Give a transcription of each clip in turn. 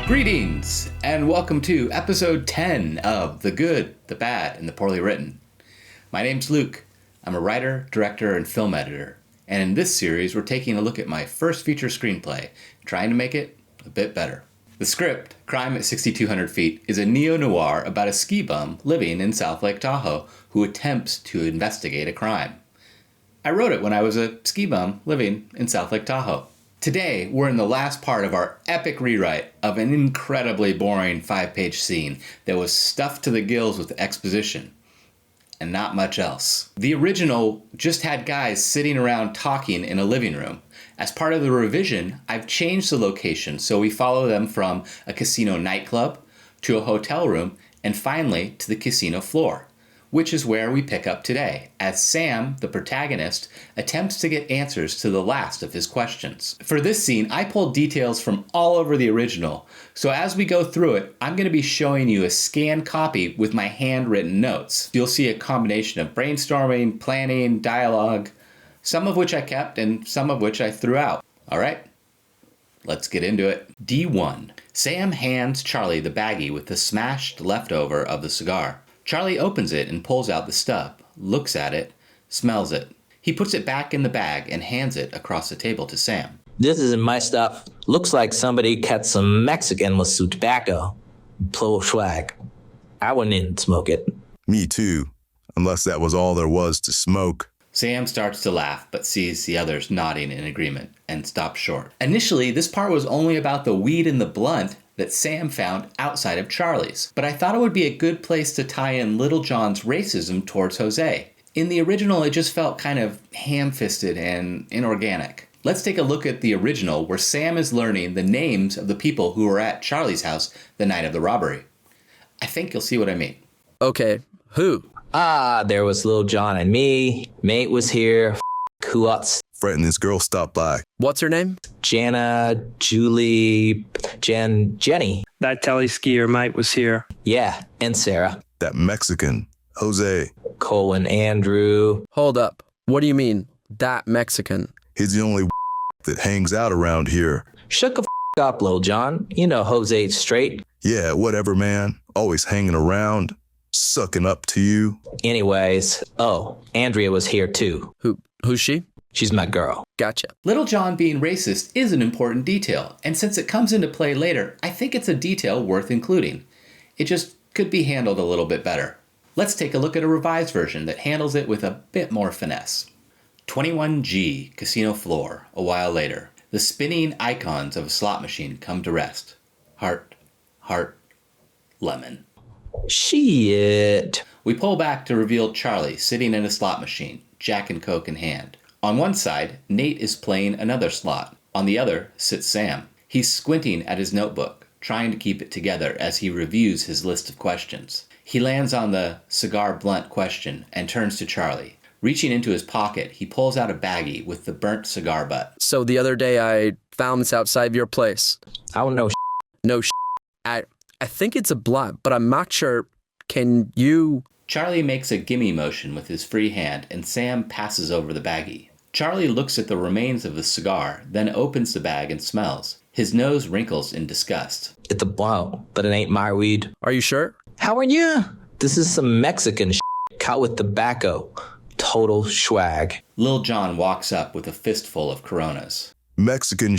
Greetings, and welcome to episode 10 of The Good, the Bad, and the Poorly Written. My name's Luke. I'm a writer, director, and film editor. And in this series, we're taking a look at my first feature screenplay, trying to make it a bit better. The script, Crime at 6,200 Feet, is a neo-noir about a ski bum living in South Lake Tahoe who attempts to investigate a crime. I wrote it when I was a ski bum living in South Lake Tahoe. Today, we're in the last part of our epic rewrite of an incredibly boring 5-page scene that was stuffed to the gills with exposition and not much else. The original just had guys sitting around talking in a living room. As part of the revision, I've changed the location so we follow them from a casino nightclub to a hotel room and finally to the casino floor, which is where we pick up today, as Sam, the protagonist, attempts to get answers to the last of his questions. For this scene, I pulled details from all over the original, so as we go through it, I'm going to be showing you a scanned copy with my handwritten notes. You'll see a combination of brainstorming, planning, dialogue, some of which I kept and some of which I threw out. All right, let's get into it. D1. Sam hands Charlie the baggie with the smashed leftover of the cigar. Charlie opens it and pulls out the stub, looks at it, smells it. He puts it back in the bag and hands it across the table to Sam. This isn't my stuff. Looks like somebody cut some Mexican with some tobacco. Plo swag. I wouldn't even smoke it. Me too, unless that was all there was to smoke. Sam starts to laugh, but sees the others nodding in agreement and stops short. Initially, this part was only about the weed and the blunt that Sam found outside of Charlie's, but I thought it would be a good place to tie in Little John's racism towards Jose. In the original, it just felt kind of ham-fisted and inorganic. Let's take a look at the original, where Sam is learning the names of the people who were at Charlie's house the night of the robbery. I think you'll see what I mean. Okay, who? There was Lil John and me. Mate was here. Who else? Fred and this girl stopped by. What's her name? Jana, Julie, Jenny. That telly skier mate was here. Yeah, and Sarah. That Mexican, Jose. Cole and Andrew. Hold up. What do you mean, that Mexican? He's the only that hangs out around here. Shut the up, Lil John. You know Jose's straight. Yeah, whatever, man. Always hanging around, sucking up to you. Anyways, Andrea was here too. Who's she? She's my girl. Gotcha. Little John being racist is an important detail, and since it comes into play later, I think it's a detail worth including. It just could be handled a little bit better. Let's take a look at a revised version that handles it with a bit more finesse. 21G, casino floor, a while later. The spinning icons of a slot machine come to rest. Heart, heart, lemon. Shit. We pull back to reveal Charlie sitting in a slot machine, Jack and Coke in hand. On one side, Nate is playing another slot. On the other sits Sam. He's squinting at his notebook, trying to keep it together as he reviews his list of questions. He lands on the cigar blunt question and turns to Charlie. Reaching into his pocket, he pulls out a baggie with the burnt cigar butt. So the other day I found this outside of your place. I don't know. No I think it's a blunt, but I'm not sure. Can you... Charlie makes a gimme motion with his free hand and Sam passes over the baggie. Charlie looks at the remains of the cigar, then opens the bag and smells. His nose wrinkles in disgust. It's a blunt, but it ain't my weed. Are you sure? How are you? This is some Mexican cut with tobacco. Total swag. Lil John walks up with a fistful of Coronas. Mexican.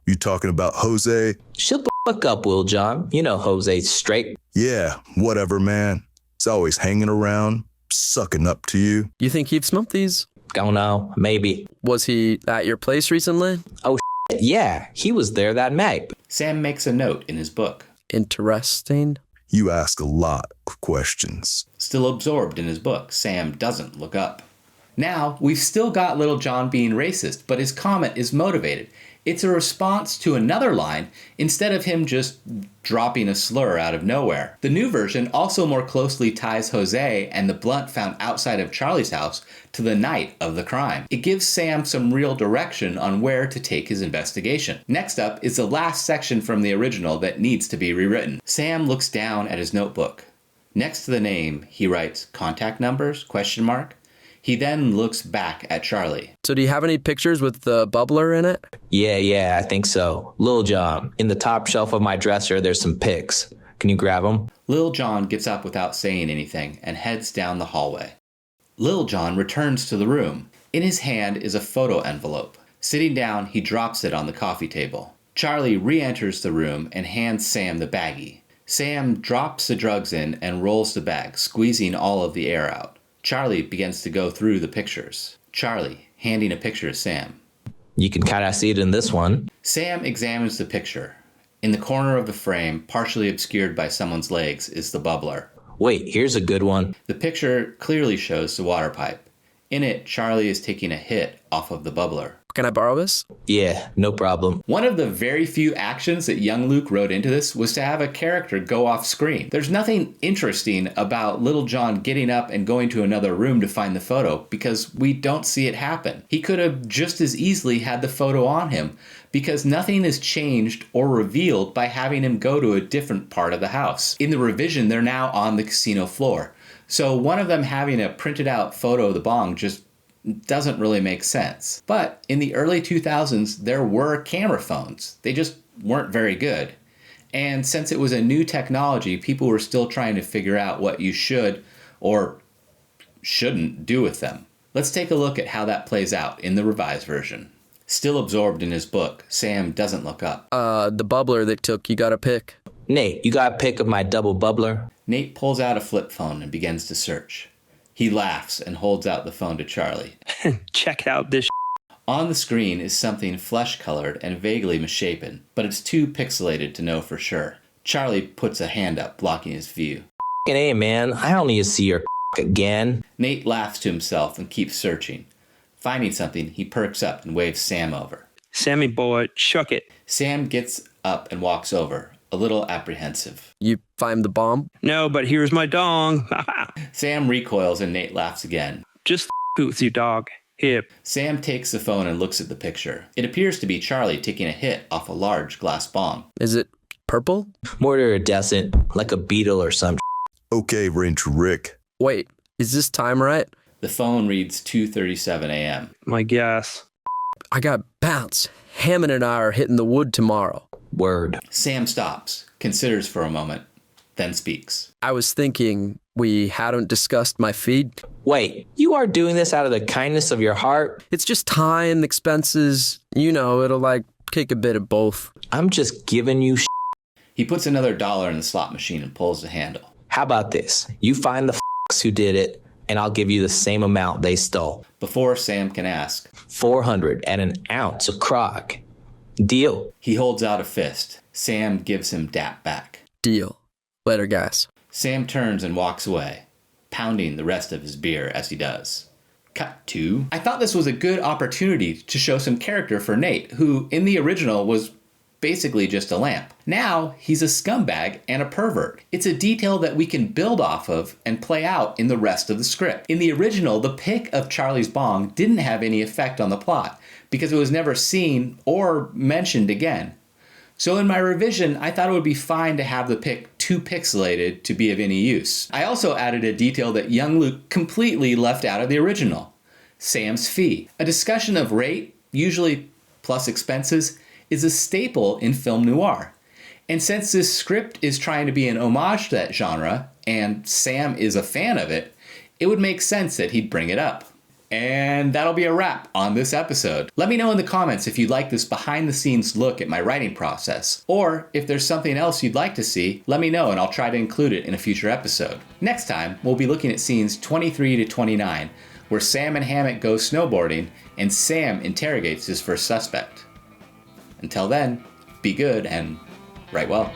You talking about Jose? Shut the fuck up, Lil John. You know Jose's straight. Yeah, whatever, man. He's always hanging around, sucking up to you. You think you've smoked these? Don't know. Maybe. Was he at your place recently? Oh, yeah. He was there that night. Sam makes a note in his book. Interesting. You ask a lot of questions. Still absorbed in his book, Sam doesn't look up. Now, we've still got Little John being racist, but his comment is motivated. It's a response to another line instead of him just dropping a slur out of nowhere. The new version also more closely ties Jose and the blunt found outside of Charlie's house to the night of the crime. It gives Sam some real direction on where to take his investigation. Next up is the last section from the original that needs to be rewritten. Sam looks down at his notebook. Next to the name, he writes contact numbers, ? He then looks back at Charlie. So do you have any pictures with the bubbler in it? Yeah, I think so. Lil John, in the top shelf of my dresser, there's some pics. Can you grab them? Lil John gets up without saying anything and heads down the hallway. Lil John returns to the room. In his hand is a photo envelope. Sitting down, he drops it on the coffee table. Charlie re-enters the room and hands Sam the baggie. Sam drops the drugs in and rolls the bag, squeezing all of the air out. Charlie begins to go through the pictures. Charlie, handing a picture to Sam. You can kind of see it in this one. Sam examines the picture. In the corner of the frame, partially obscured by someone's legs, is the bubbler. Wait, here's a good one. The picture clearly shows the water pipe. In it, Charlie is taking a hit off of the bubbler. Can I borrow this? Yeah, no problem. One of the very few actions that young Luke wrote into this was to have a character go off screen. There's nothing interesting about Little John getting up and going to another room to find the photo because we don't see it happen. He could have just as easily had the photo on him because nothing is changed or revealed by having him go to a different part of the house. In the revision, they're now on the casino floor. So one of them having a printed out photo of the bong just doesn't really make sense. But in the early 2000s, there were camera phones. They just weren't very good. And since it was a new technology, people were still trying to figure out what you should or shouldn't do with them. Let's take a look at how that plays out in the revised version. Still absorbed in his book, Sam doesn't look up. The bubbler they took, you got a pic. Nate, you got a pic of my double bubbler? Nate pulls out a flip phone and begins to search. He laughs and holds out the phone to Charlie. Check out this. On the screen is something flesh-colored and vaguely misshapen, but it's too pixelated to know for sure. Charlie puts a hand up, blocking his view. Hey, man, I don't need to see your again. Nate laughs to himself and keeps searching. Finding something, he perks up and waves Sam over. Sammy boy, chuck it. Sam gets up and walks over, a little apprehensive. You find the bomb? No, but here's my dong. Sam recoils and Nate laughs again. Just with you, dog. Here. Sam takes the phone and looks at the picture. It appears to be Charlie taking a hit off a large glass bong. Is it purple? More iridescent, like a beetle or some. Okay, Ranger Rick. Wait, is this time right? The phone reads 2:37 a.m. My guess. I got bounce. Hammond and I are hitting the wood tomorrow. Word. Sam stops, considers for a moment, then speaks. I was thinking we hadn't discussed my feed. Wait, you are doing this out of the kindness of your heart? It's just time, expenses. You know, it'll kick a bit of both. I'm just giving you He puts another dollar in the slot machine and pulls the handle. How about this? You find the who did it, and I'll give you the same amount they stole. Before Sam can ask, 400 at an ounce of crog. Deal. he holds out a fist. Sam gives him dap back. Deal. Later, guys. Sam turns and walks away, pounding the rest of his beer as he does. Cut to... I thought this was a good opportunity to show some character for Nate, who in the original was basically just a lamp. Now, he's a scumbag and a pervert. It's a detail that we can build off of and play out in the rest of the script. In the original, the pic of Charlie's bong didn't have any effect on the plot because it was never seen or mentioned again. So in my revision, I thought it would be fine to have the pic too pixelated to be of any use. I also added a detail that young Luke completely left out of the original. Sam's fee. A discussion of rate, usually plus expenses, is a staple in film noir. And since this script is trying to be an homage to that genre, and Sam is a fan of it, it would make sense that he'd bring it up. And that'll be a wrap on this episode. Let me know in the comments if you'd like this behind-the-scenes look at my writing process, or if there's something else you'd like to see, let me know and I'll try to include it in a future episode. Next time, we'll be looking at scenes 23 to 29, where Sam and Hammett go snowboarding and Sam interrogates his first suspect. Until then, be good and write well.